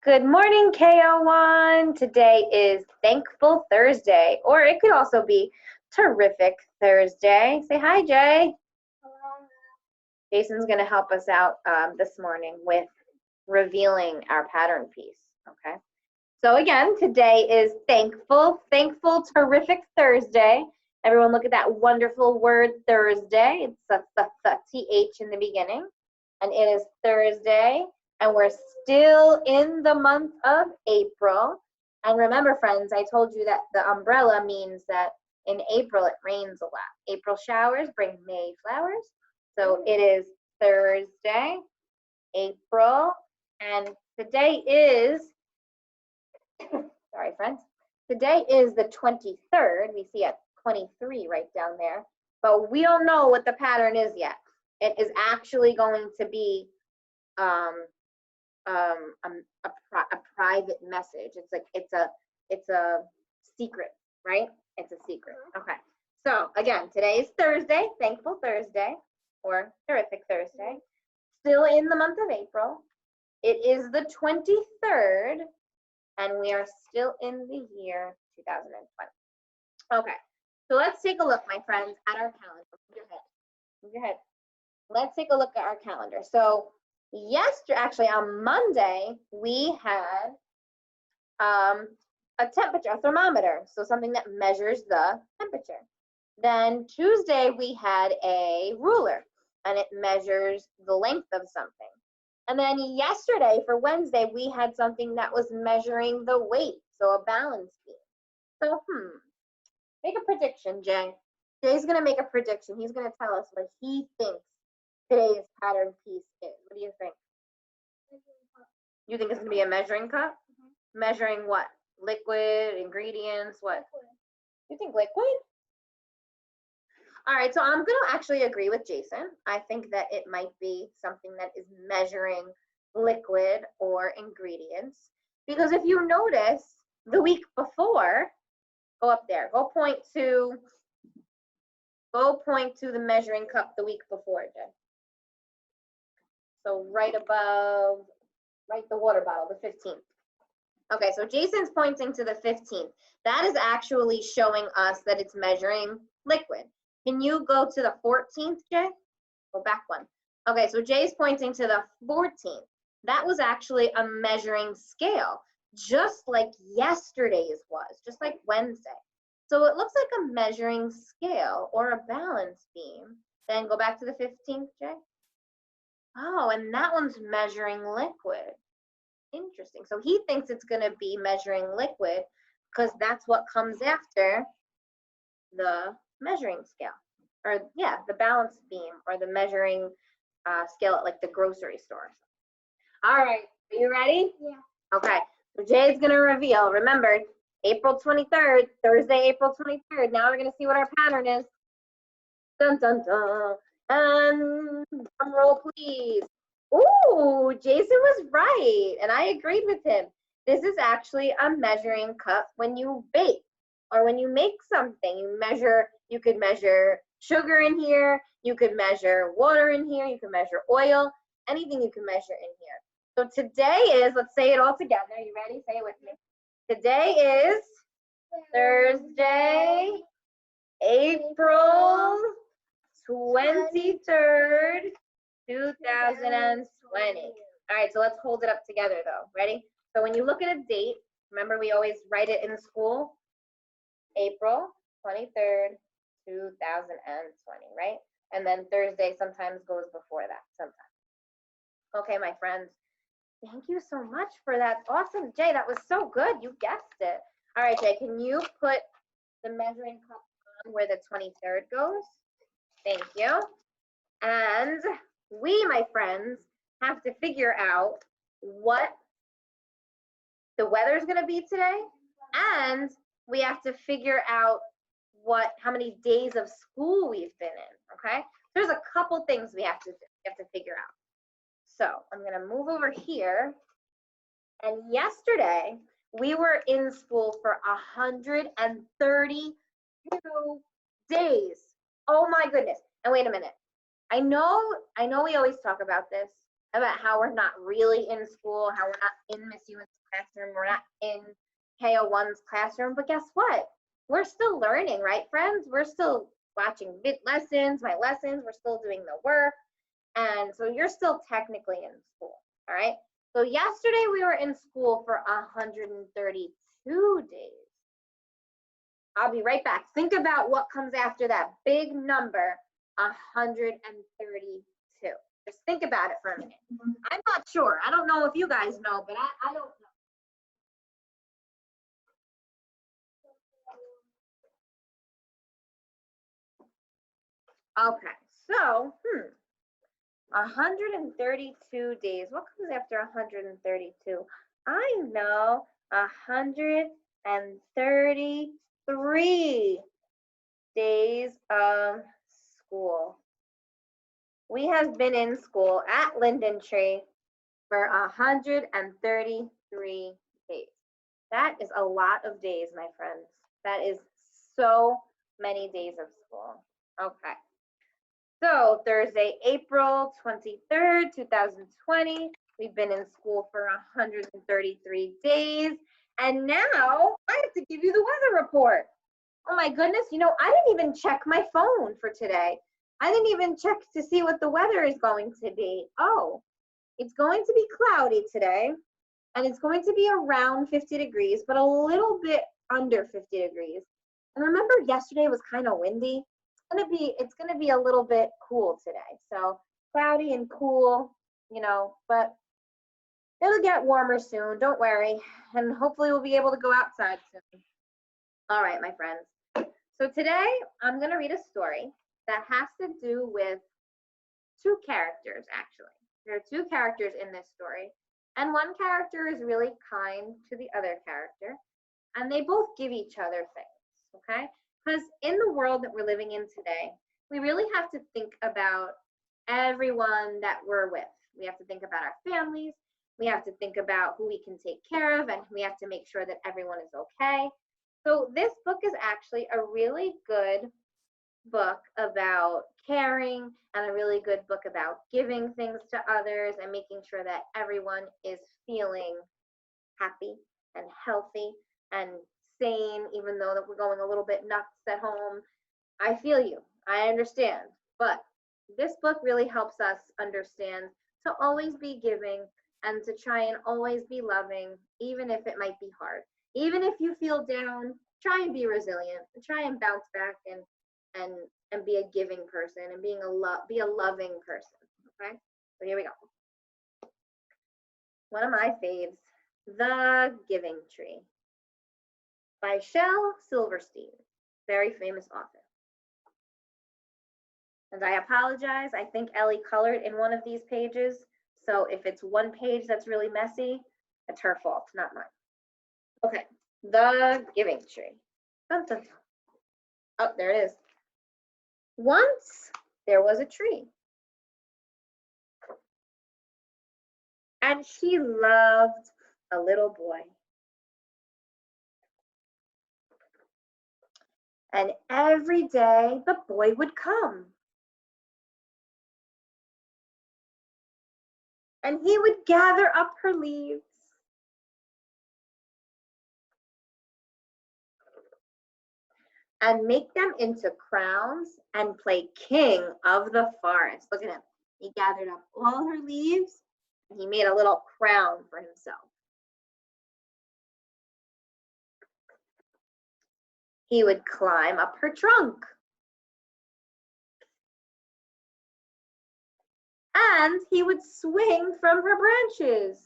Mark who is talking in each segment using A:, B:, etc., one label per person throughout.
A: Good morning, KO1. Today is Thankful Thursday, or it could also be Terrific Thursday. Say hi, Jay.
B: Hello.
A: Jason's going to help us out this morning with revealing our pattern piece. Okay. So again, today is Thankful, Terrific Thursday. Everyone look at that wonderful word Thursday. It's a TH in the beginning. And it is Thursday. And we're still in the month of April. And remember, friends, I told you that the umbrella means that in April it rains a lot. April showers bring May flowers. So it is Thursday, April, and today is, sorry, friends, today is the 23rd. We see a 23 right down there, but we don't know what the pattern is yet. It is actually going to be a private message. It's like it's a secret, right? It's a secret. Okay. So again, today is Thursday, Thankful Thursday, or Terrific Thursday. Still in the month of April. It is the 23rd, and we are still in the year 2020. Okay. So let's take a look, my friends, at our calendar. Move your head. Let's take a look at our calendar. So actually on Monday, we had a temperature, a thermometer, so something that measures the temperature. Then Tuesday, we had a ruler, and it measures the length of something. And then yesterday, for Wednesday, we had something that was measuring the weight, so a balance beam. So, make a prediction, Jay. Jay's going to make a prediction. He's going to tell us what he thinks today's pattern piece is. What do you think? You think it's going to be a measuring cup? Mm-hmm. Measuring what? Liquid, ingredients, what? Liquid. You think liquid? All right, so I'm going to actually agree with Jason. I think that it might be something that is measuring liquid or ingredients. Because if you notice, the week before, go up there, go point to the measuring cup the week before, Jay. So right above, right the water bottle, the 15th. Okay, so Jason's pointing to the 15th. That is actually showing us that it's measuring liquid. Can you go to the 14th, Jay? Go back one. Okay, so Jay's pointing to the 14th. That was actually a measuring scale, just like yesterday's was, just like Wednesday. So it looks like a measuring scale or a balance beam. Then go back to the 15th, Jay. Oh, and that one's measuring liquid. Interesting. So he thinks it's going to be measuring liquid because that's what comes after the measuring scale, or yeah, the balance beam or the measuring scale at like the grocery store. All right, are you ready?
B: Yeah.
A: Okay, so Jay's going to reveal. Remember, April 23rd, Thursday, April 23rd. Now we're going to see what our pattern is. Dun, dun, dun. And drum roll, please. Ooh, Jason was right, and I agreed with him. This is actually a measuring cup when you bake or when you make something. You could measure sugar in here, you could measure water in here, you can measure oil, anything you can measure in here. So today is, let's say it all together. Are you ready? Say it with me. Today is Thursday, April 23rd, 2020. All right, so let's hold it up together though. Ready? So when you look at a date, remember we always write it in school, April 23rd, 2020, right? And then Thursday sometimes goes before that, sometimes. Okay, my friends, thank you so much for that. Awesome, Jay, that was so good. You guessed it. All right, Jay, can you put the measuring cup on where the 23rd goes? Thank you. And we, my friends, have to figure out what the weather is going to be today, and we have to figure out how many days of school we've been in. Okay, there's a couple things we have to figure out. So I'm going to move over here, and yesterday we were in school for 132 days. Oh my goodness! And wait a minute. I know we always talk about this, about how we're not really in school, how we're not in Miss Ewan's classroom, we're not in KO1's classroom, but guess what? We're still learning, right, friends? We're still watching lessons, my lessons, we're still doing the work, and so you're still technically in school, all right? So yesterday we were in school for 132 days. I'll be right back. Think about what comes after that big number, 132. Just think about it for a minute. I'm not sure. I don't know if you guys know, but I don't know. Okay, so 132 days. What comes after 132? I know 133 days of school. We have been in school at Linden Tree for 133 days. That is a lot of days, my friends. That is so many days of school. Okay. So Thursday, April 23rd, 2020. We've been in school for 133 days. And now I have to give you the weather report. Oh my goodness, you know, I didn't even check my phone for today. I didn't even check to see what the weather is going to be. Oh, it's going to be cloudy today, and it's going to be around 50 degrees, but a little bit under 50 degrees. And remember yesterday was kind of windy? It's gonna be a little bit cool today. So cloudy and cool, you know, but it'll get warmer soon, don't worry. And hopefully we'll be able to go outside soon. All right, my friends. So today I'm gonna read a story that has to do with two characters, actually. There are two characters in this story, and one character is really kind to the other character, and they both give each other things, okay? Because in the world that we're living in today, we really have to think about everyone that we're with. We have to think about our families. We have to think about who we can take care of, and we have to make sure that everyone is okay. So this book is actually a really good book about caring and a really good book about giving things to others and making sure that everyone is feeling happy and healthy and sane, even though that we're going a little bit nuts at home. I feel you. I understand. But this book really helps us understand to always be giving and to try and always be loving, even if it might be hard. Even if you feel down, try and be resilient and try and bounce back and be a giving person and be a loving person. Okay? So here we go. One of my faves, The Giving Tree by Shel Silverstein, very famous author. And I apologize, I think Ellie colored in one of these pages, so if it's one page that's really messy, it's her fault, not mine. Okay, The Giving Tree. Dun, dun, dun. Oh, there it is. Once there was a tree, and she loved a little boy. And every day the boy would come. And he would gather up her leaves. And make them into crowns and play king of the forest. Look at him. He gathered up all her leaves and he made a little crown for himself. He would climb up her trunk. And he would swing from her branches.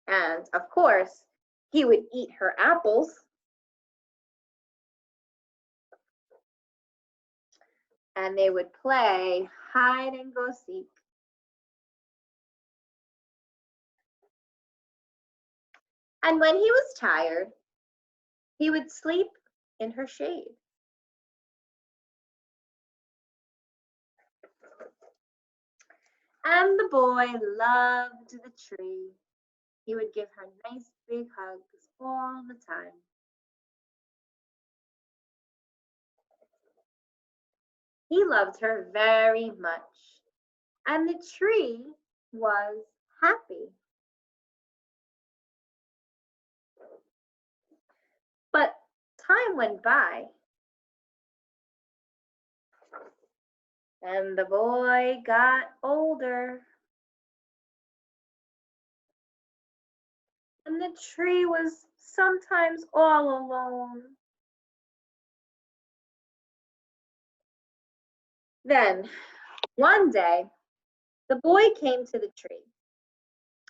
A: And of course, he would eat her apples. And they would play hide and go seek. And when he was tired, he would sleep in her shade. And the boy loved the tree. He would give her nice big hugs all the time. He loved her very much, and the tree was happy. But time went by, and the boy got older, and the tree was sometimes all alone. Then, one day, the boy came to the tree,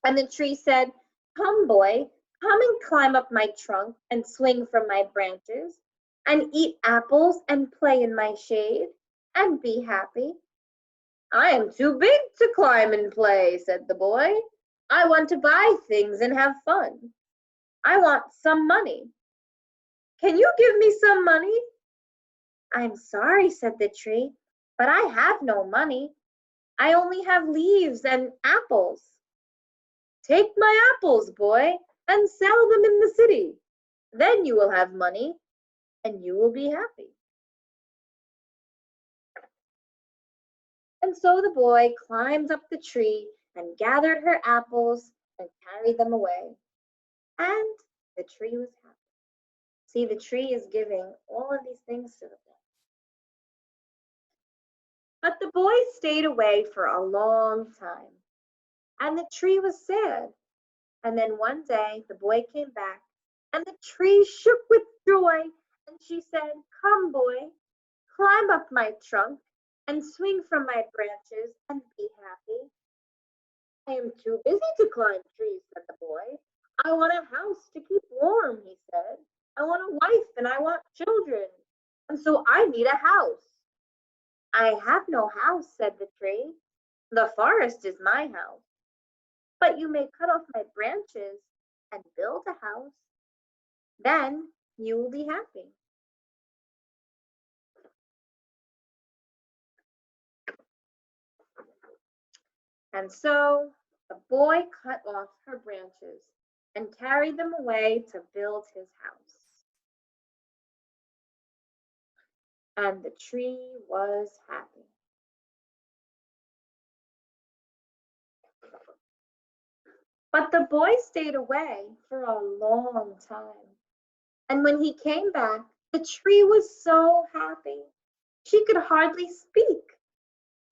A: and the tree said, "Come, boy, come and climb up my trunk and swing from my branches, and eat apples and play in my shade, and be happy." "I am too big to climb and play," said the boy. "I want to buy things and have fun. I want some money. Can you give me some money?" "I'm sorry," said the tree, "but I have no money. I only have leaves and apples." "Take my apples, boy, and sell them in the city. Then you will have money and you will be happy." And so the boy climbed up the tree and gathered her apples and carried them away. And the tree was happy. See, the tree is giving all of these things to the boy. But the boy stayed away for a long time, and the tree was sad. And then one day the boy came back, and the tree shook with joy, and she said, "Come, boy, climb up my trunk and swing from my branches and be happy." "I am too busy to climb trees," said the boy. "I want a house to keep warm," he said. "I want a wife and I want children, and so I need a house." "I have no house," said the tree. "The forest is my house. But you may cut off my branches and build a house. Then you will be happy." And so the boy cut off her branches and carried them away to build his house. And the tree was happy. But the boy stayed away for a long time. And when he came back, the tree was so happy. She could hardly speak.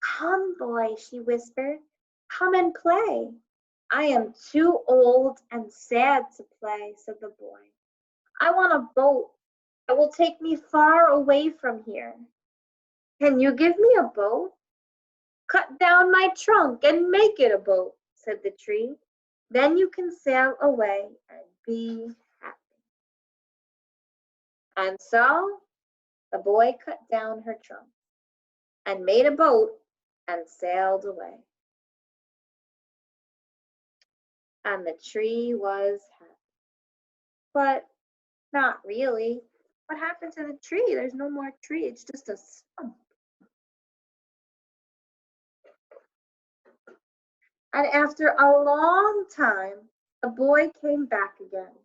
A: "Come, boy," she whispered, "come and play." "I am too old and sad to play," said the boy. "I want a boat that will take me far away from here." "Can you give me a boat?" "Cut down my trunk and make it a boat," said the tree. "Then you can sail away and be happy." And so the boy cut down her trunk and made a boat and sailed away. And the tree was happy. But not really. What happened to the tree? There's no more tree. It's just a stump. And after a long time, the boy came back again.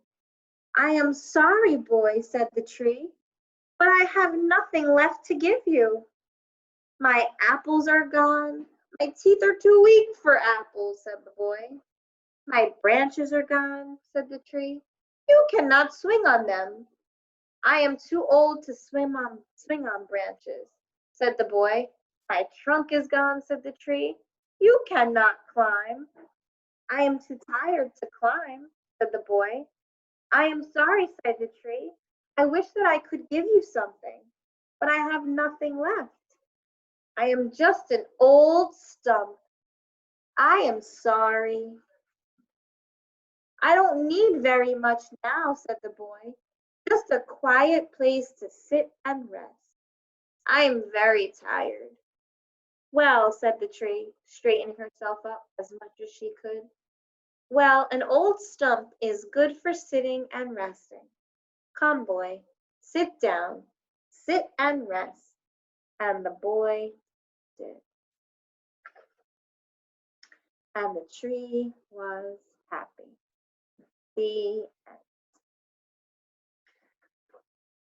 A: "I am sorry, boy," said the tree, "but I have nothing left to give you. My apples are gone. My teeth are too weak for apples," said the boy. "My branches are gone," said the tree. "You cannot swing on them." "I am too old to swing on branches," said the boy. "My trunk is gone," said the tree. "You cannot climb." "I am too tired to climb," said the boy. "I am sorry," said the tree. "I wish that I could give you something, but I have nothing left. I am just an old stump. I am sorry." "I don't need very much now," said the boy. "Just a quiet place to sit and rest. I am very tired." "Well," said the tree, straightening herself up as much as she could. "Well, an old stump is good for sitting and resting. Come, boy, sit down, sit and rest." And the boy did. And the tree was happy. The end.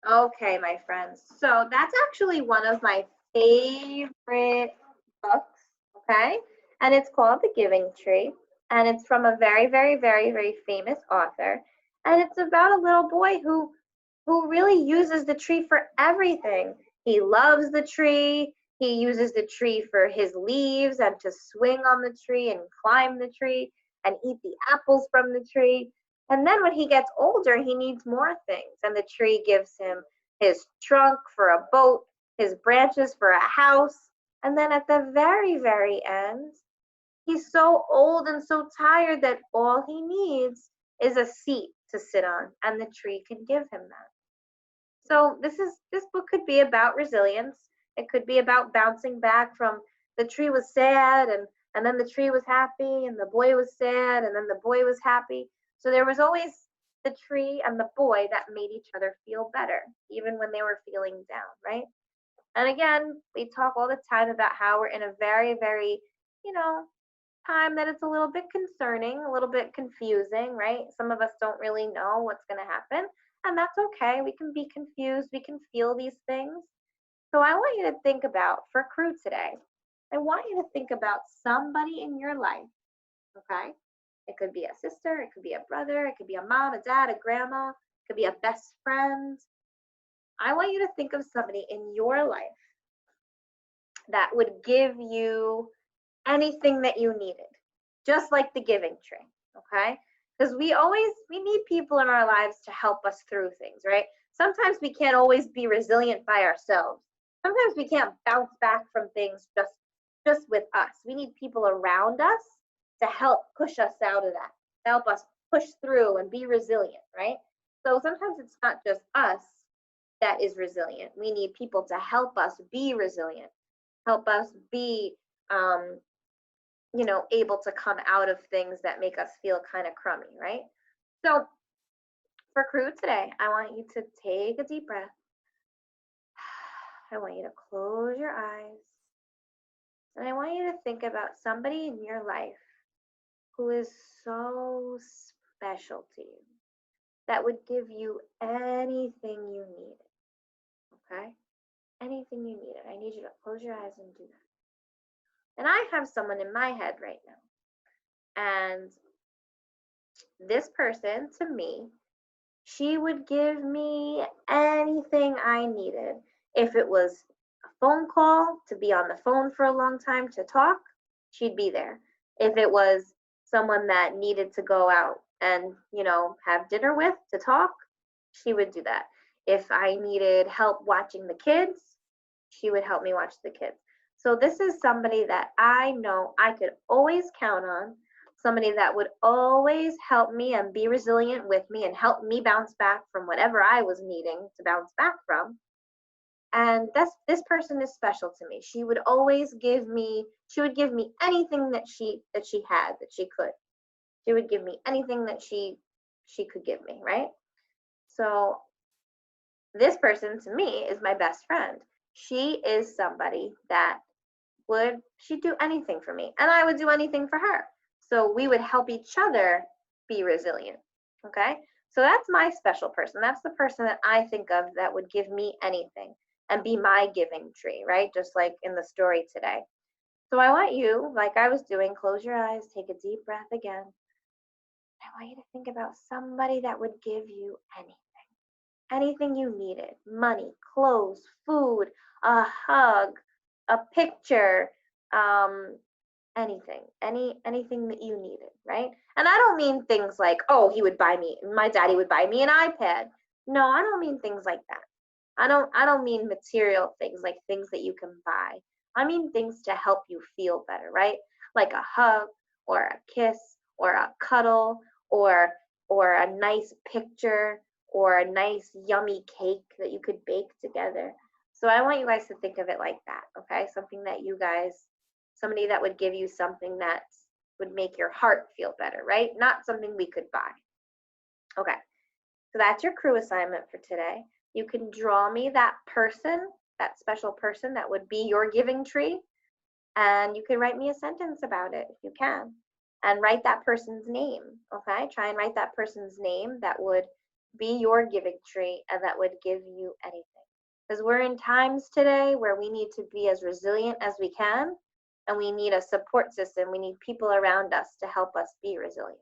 A: Okay, my friends. So that's actually one of my favorite books, okay? And it's called The Giving Tree. And it's from a very, very, very, very famous author. And it's about a little boy who really uses the tree for everything. He loves the tree. He uses the tree for his leaves and to swing on the tree and climb the tree and eat the apples from the tree. And then when he gets older, he needs more things. And the tree gives him his trunk for a boat, his branches for a house. And then at the very, very end, he's so old and so tired that all he needs is a seat to sit on, and the tree can give him that. So this book could be about resilience. It could be about bouncing back from the tree was sad and then the tree was happy and the boy was sad and then the boy was happy. So there was always the tree and the boy that made each other feel better, even when they were feeling down, right? And again, we talk all the time about how we're in a very, very, you know, time that it's a little bit concerning, a little bit confusing, right? Some of us don't really know what's going to happen, and that's okay. We can be confused, we can feel these things. So I want you to think about, for crew today, I want you to think about somebody in your life, okay? It could be a sister, it could be a brother, it could be a mom, a dad, a grandma, it could be a best friend. I want you to think of somebody in your life that would give you anything that you needed, just like the giving tree, okay? Because we need people in our lives to help us through things, right? Sometimes we can't always be resilient by ourselves. Sometimes we can't bounce back from things just with us. We need people around us to help push us out of that, to help us push through and be resilient, right? So sometimes it's not just us that is resilient. We need people to help us be resilient, help us be able to come out of things that make us feel kind of crummy, right? So for crew today, I want you to take a deep breath. I want you to close your eyes. And I want you to think about somebody in your life who is so special to you, that would give you anything you needed, okay? Anything you needed. I need you to close your eyes and do that. And I have someone in my head right now. And this person, to me, she would give me anything I needed. If it was a phone call, to be on the phone for a long time to talk, she'd be there. If it was someone that needed to go out and, have dinner with to talk, she would do that. If I needed help watching the kids, she would help me watch the kids. So this is somebody that I know I could always count on, somebody that would always help me and be resilient with me and help me bounce back from whatever I was needing to bounce back from. And this person is special to me. She would give me anything that she had, that she could. She would give me anything that she could give me, right? So this person to me is my best friend. She is somebody that she'd do anything for me, and I would do anything for her. So we would help each other be resilient, okay? So that's my special person. That's the person that I think of that would give me anything and be my giving tree, right? Just like in the story today. So I want you, like I was doing, close your eyes, take a deep breath again. I want you to think about somebody that would give you anything you needed: money, clothes, food, a hug, a picture, anything, anything that you needed, right? And I don't mean things like, oh, my daddy would buy me an iPad. No, I don't mean things like that. I don't mean material things, like things that you can buy. I mean things to help you feel better, right? Like a hug or a kiss or a cuddle or a nice picture or a nice yummy cake that you could bake together. So I want you guys to think of it like that, okay? Somebody that would give you something that would make your heart feel better, right? Not something we could buy. Okay, so that's your crew assignment for today. You can draw me that person, that special person that would be your giving tree, and you can write me a sentence about it if you can, and write that person's name, okay? Try and write that person's name that would be your giving tree and that would give you anything. because we're in times today where we need to be as resilient as we can, and we need a support system. We need people around us to help us be resilient.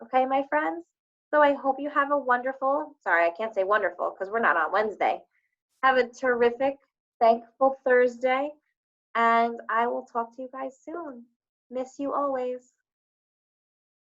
A: Okay, my friends? So I hope you have a wonderful, sorry, I can't say wonderful because we're not on Wednesday. Have a terrific, thankful Thursday, and I will talk to you guys soon. Miss you always.